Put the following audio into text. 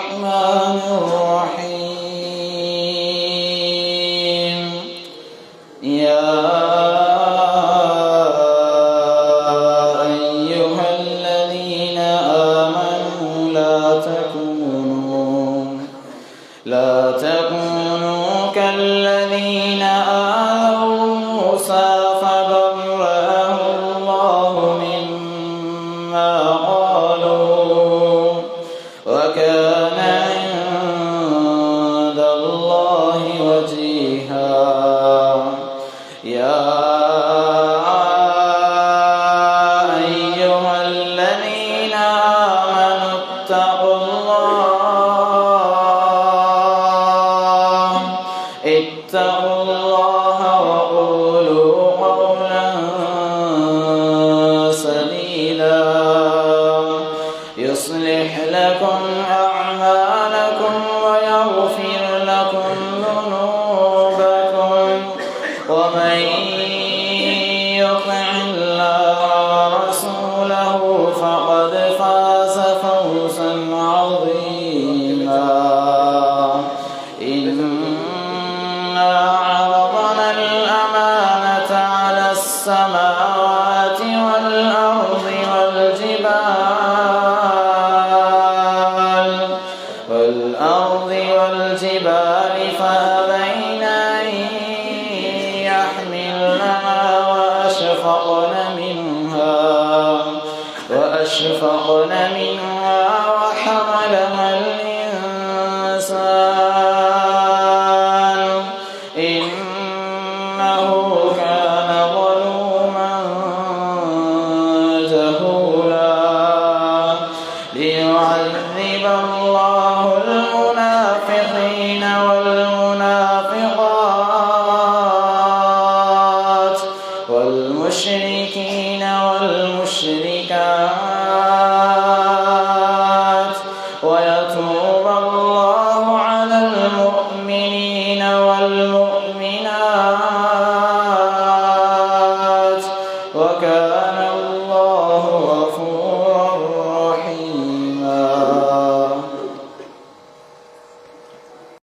الرحمن الرحيم يا أيها الذين آمنوا لا تكونوا كالذين آذوا موسى فبرأه الله مما قالوا وكان عند الله وجيها يا أيها الذين آمنوا اتقوا الله وقولوا قولا سديدا يصلح لكم أعمالكم ويغفر لكم ذنوبكم ومن يطع الله ورسوله فقد فاز فوزا عظيما إنا عرضنا الأمانة على السماوات والأرض والجبال فأبين أن يحملنها وأشفقن منها وحملها الإنسان إنه كان ظلوما جهولا ليعذب الله المنافقين والمنافقات والمشركين والمشركات ويتوب الله على المؤمنين والمؤمنات وكان الله